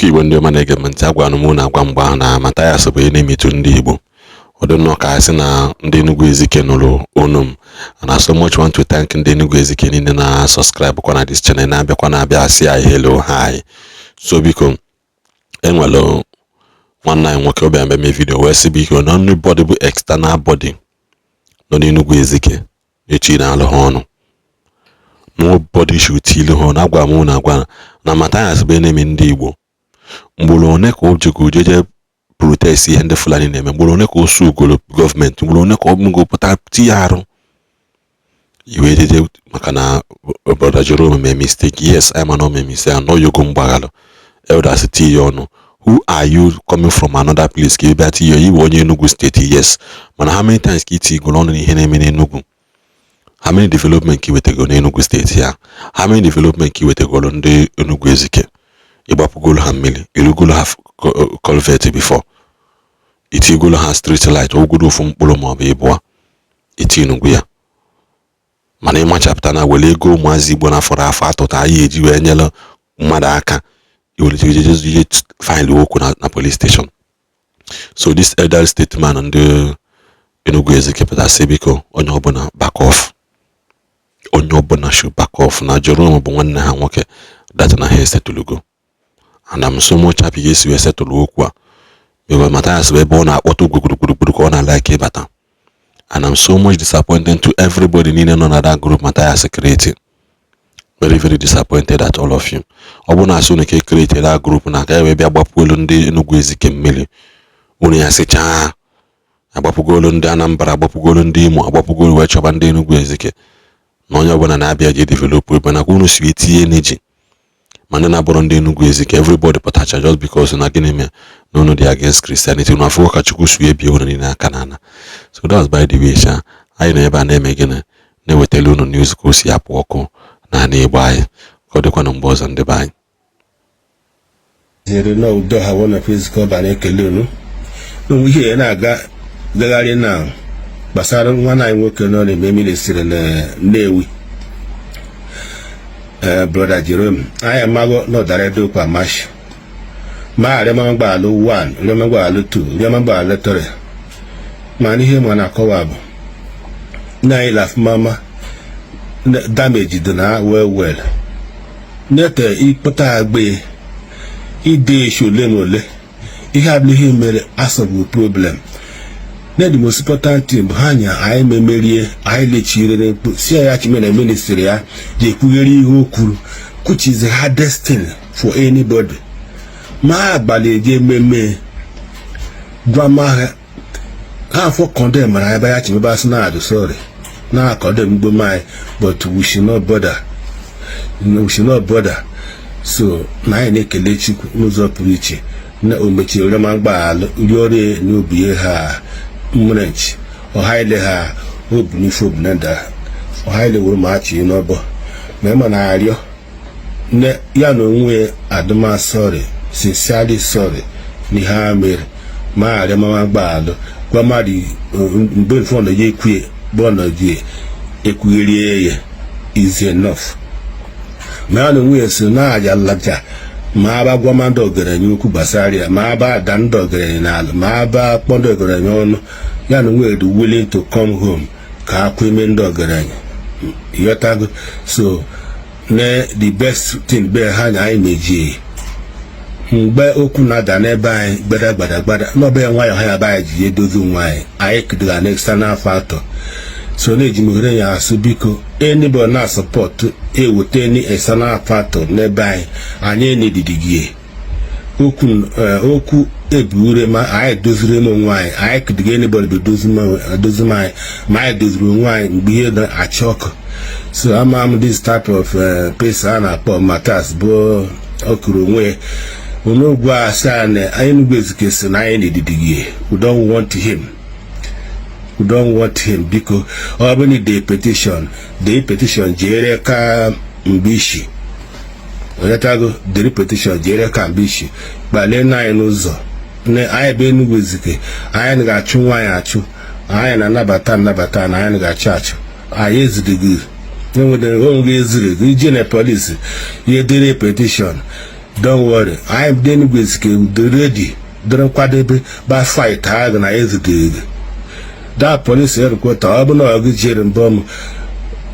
Biko Igbo ndị ọma na-ege m ntị, agwa m na agwa mgba na Mathias bụ na-emetu ndị Igbo. Ọ dị nnọọ ka asị na ndị Enugu Ezike nụrụ onu m. And I so much want to thank ndị Enugu Ezike niile na subscribe kwa na this channel na-abịa asị anyị hello hi. So biko enwelo nwanne anyị nwoke ọbịa mbe video wee sị biko na anybody bụ external body nọ n'Enugu Ezike echi na-alụ ha ọnụ. Nobody should tell her na agwa m na Mathias bụ na-eme ndị Igbo. Mgbolo one ka o jego jeje protest ihe ndị Fulani na-eme, mgbolo one ka o su ugolo gọọmenti, mgbolo one ka ọ mgo pụta tinye arụ iwe jeje maka na brother Jerome made mistake. Yes, I am an mistake. I know you go mgbagalo elders tinye ọnụ. Who are you coming from another place? Ka ebe ati you onye Enugu state? Yes, mana how many times ka iti golo ọnụ ihe na-eme n'Enugu? How many development ki wetego n'Enugu state ya? How many development ki wetego ndị Enugu Ezike? Ibapugolo ha mmili, irugolo ha culvert before. Itigolo ha street light, ogudo ofu mkpụrụ ma ọ bụ ịbụa. Iti Enugu ya. Mana ịma chapter na wele ego ụmụazị Igbo na fọrọ afọ atụta anyị eji wee nyere mmadụ aka. Iwelite file okwu na police station. So this elder statesman ndị Enugu Ezike pụtara sị biko onye ọbụla Backoff. Onye ọbụla should Backoff na Jerome bụ nwanne ha nwoke that na ha esetulugo. And I'm so much happy yes we settle okwu a. Because Mathias bụ ebe ọ na-akpọta gburugburu ka ọ na-like ịbata. And I'm so much disappointed to everybody niile nọ na that group Mathias created. Very very disappointed at all of you. Ọ bụ na asụ na ke create that group na ka ebe bịa gbapụolu ndị Enugu Ezike mmiri. Unu ya sịcha agbapụgolu ndị Anambra, agbapụgolu ndị Imo, agbapụgolu wee chọba ndị Enugu Ezike. Na onye ọbụla na-abịa je develop ebe na unu si etinye energy. Mana na bụrụ ndị Enugu Ezike, everybody pụtacha just because na gịnị me no dey against Christianity. Unu afọ ka Chukwu su ebie unu niile aka n'ana. So that's by the way sha. Anyị na ebe a na-eme gịnị na-ewetele unu news ka o si apụ ọkụ na Igbo anyị. Ka ọ dịkwa na mgbe ọzọ ndị be anyị. Zere na udo ha wona physical ba na-ekele unu. Ihe na-aga gagharị na gbasara nwana anyị nwoke nọ na ministry na Nnewi. Brother Jerome, I am mago no director kwa mash. Ma remember alu 1, remember alu 2, remember alu 3. Mani he mwana kowabu. Na ilaf mama damage do na well. Nete ipota agbe ide sholemole. I have him mere asabu problem. The most important thing hanya I memory I let you see ya chimena ministry ya je kugeri okwu, which is the hardest thing for anybody. Ma baleje meme grandma ha for condemn na ba ya chimeba snad sorry na condemn go my but we should not bother. We should not bother. So na ene kele chukwu n'ụzọ pụrụ iche na omechi orema gba alụ riore n'obi ha Munich or highly ha obunifo blender or highly will match you no bo. Member na ario ne ya no nwe aduma sorry, sincerely sorry. Ni ha mere ma are mama gbado kwa madi mbe fo na ye kwie bo na die ekwiri ye is enough. Ma no nwe so na aja laja ma ba gwa mando gere nyuku basaria ma ba dando gere na ma ba pondo gere nyono ya no we do willing to come home ka akwime ndo gere yotago. So ne the best thing be hanya ai meji mgbe okwu na da n'ebe anyị gbada no be nwayo ha ba ji edozu nwanyị anyị kidga na external factor. So na ejimugere ya asu biko anybody na support ewute ni external factor n'ebe anyị na-edidigie okwu ebure ma anyị dozire m nwanyị anyị kidga anybody be dozu ma anyị dozire nwanyị mgbe ihe na achọkụ. So am this type of person na akpọ Mathias bụ okuru onwe onogwu asa na Enugu Ezike si na anyị na-edidigie. We don't want him. We don't want him because only the petition jere ka mbishi. Oyatago the petition jere ka mbishi. Bale na n'ụzọ ne anyị be Enugu Ezike anyị ga-achụ nwanyị achụ, anyị na nabata na anyị ga-achụ. Anyị ezidigi. Enwere onwe ezire ije na police ye dere petition don't worry, I am Enugu Ezike, the ready, don't kwadebe by fight hard na Ezike. That police headquarter, Abuna Agijere Bomb,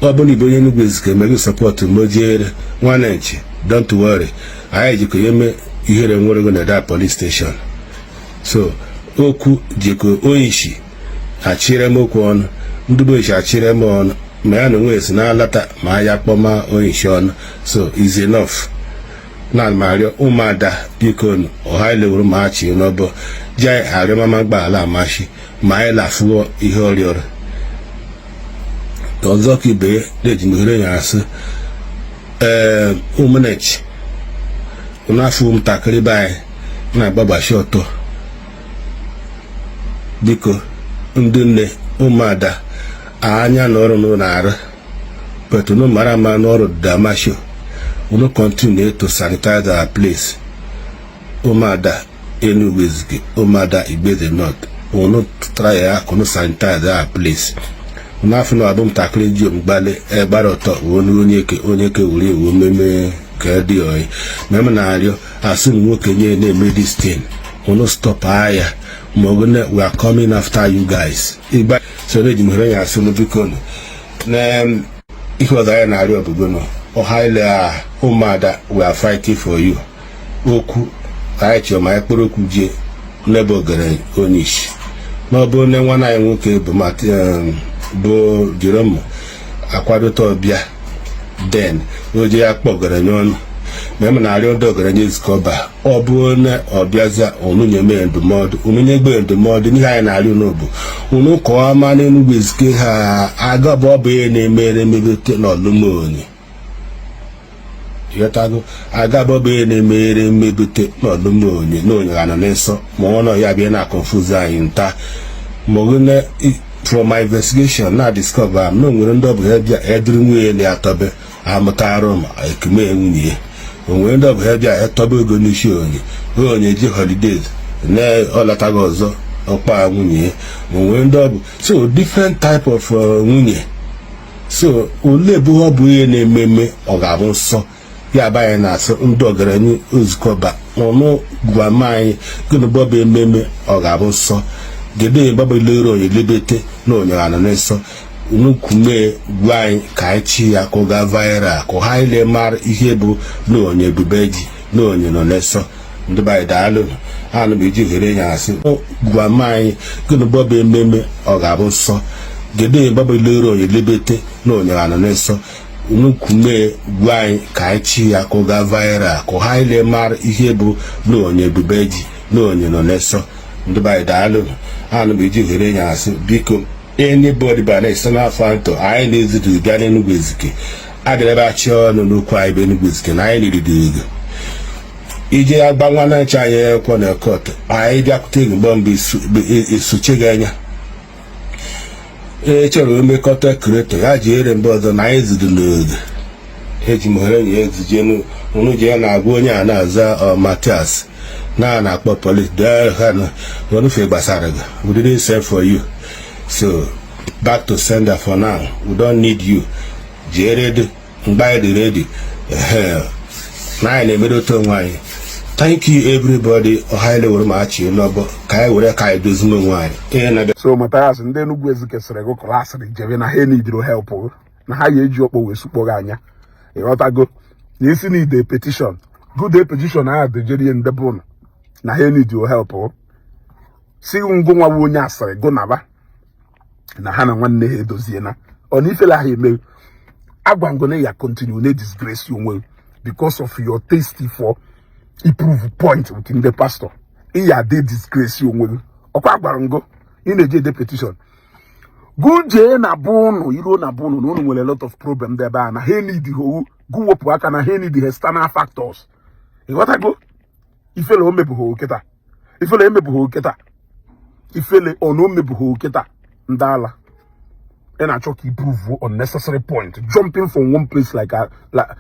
Abuni Enugu Ezike, make support to Mojere 1 inch. Don't worry, I you hear them working at that police station. So, Oku Jiko Oishi, Achire Mokon, Ndigbo Achire Mon, man ways na lata, Maya Poma Oishon, so is enough. Nan Mario Umada Picon or High Level Marchi Nobo Jai Arema Bala Mashi Maila Fuo Ihorior Donzoki Bay Lejimurias Umanech Unafum Takribai Na Baba Shoto Biko Ndune Umada Anya Noro Nara but no Marama Noro Damasho. We will continue to sanitize our place. Umada Enugu Ezike, Umada Igboland North. We will not try to sanitize our place. We have no album tackling Jim Bale, Baroto, Onyeke, Uri, Meme, Kadi, or Memonario, as soon as we can name this thing. We will not stop higher. We are coming after you guys. So, let me hear you as soon as we can. It was I and I will or highly Umada, we are fighting for you. Oku, I your my Kurokuje, Nebo Garen, Onish. No bone one I won't keep Bo Jerome Aquadoto Bia. Then, Roja Pogaran, Memonario Dogaranese Coba, or Bone or Biaza, or Nunyame and the mod, Uminebe and the mod in Hanario Nobu. Uno Coaman in Whiskey, I got Bobby and made me no Lumoni. Yotago, I got Bobby and made me no Lumoni, no Yananeso, Mono Yabiana Confusa in Ta Mogune. From my investigation, now discover I'm no going to have your Edwin way in the Atabe, Amatarum, I come in. When we end up have your Etobe Gonishioni, go on your holidays, nay, all that I goes up, Munye, when we end up so different type of Munye. So, Ulebu Obuye name me or Gavon so, Yaba and us, Undogarani, Uzkoba, or no Guamai, gonna Bobby meme or Gavon so. Gede Babu Lero, Liberty, no Yananeso, Nukume, Gwai, Kaichi, Akoga Vaira, Kohaile Mar, Ihebu, no Nebubeji, no Yanoneso, the by Dalo, and Biji Herenas, Guamai, Guna Bobby Meme, or Gaboso, Gede Babu Lero, Liberty, no Yananeso, Nukume, Gwai, Kaichi, Akoga Vaira, Kohaile Mar, Ihebu, no Nebubeji, no Yanoneso, the by Dalo. And be doing because anybody by the external factor, I need to do Enugu Ezike. I get about you no quite Enugu Ezike, I need to do it. Ije Agbawana Chaya Kona Court, I got taking Bombi is Sucheganya. H.R. make a creator, I jail and bother nice to load. H. Mohan, General Unujana Agonia Naza or Mathias. Now, I put police there. One favor Saraga. We didn't send for you. So, back to sender for now. We don't need you. Jared, buy the ready. Now, in the middle to wine. Thank you, everybody. Highly will match you. No, but Kai would have do some wine. So, Mathias, and then Enugu Ezike Saga class and Javina Henny do help. Now, how you job with Supoganya? You want to go? You need the petition. Good day petition. I have the Jerry and the bone. Na he need your help oh. Si ngwa wonya asere go naba. Na hana nwanne he dozie na. Oni fela he me. Agwangone ya continue na disgrace you well because of your tasty for improve point within the pastor. Iya dey disgrace you well. Okwa agwarango in the petition. Gunje na bono, iro na bono no nwere a lot of problem there ba na he need the whole go wopu aka na he need the external factors. You what I go? Ifele o mebuho keta. Ifele emebuho keta. Ifele ono mebuho keta. Ndala. And I talk improve unnecessary point. Jumping from one place like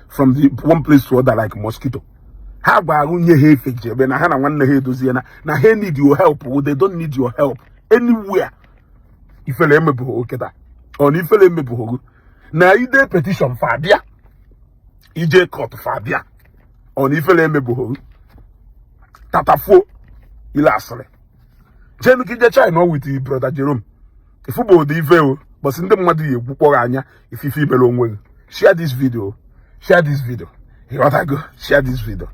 from the one place to other like mosquito. How about unye he fake when I had one he doziana. Now he need your help. They don't need your help anywhere. Ifele emebuho keta. On ifele emebuho. Now ide petition Fabia. Ije court Fabia. on ifele emebuho tatafuo ile asịrị jenu kije China with brother Jerome ifubo dị ife o but ndị mmadụ yi egbukpọrọ anya ifife imere onwe gị. Share this video. You gotta go share this video.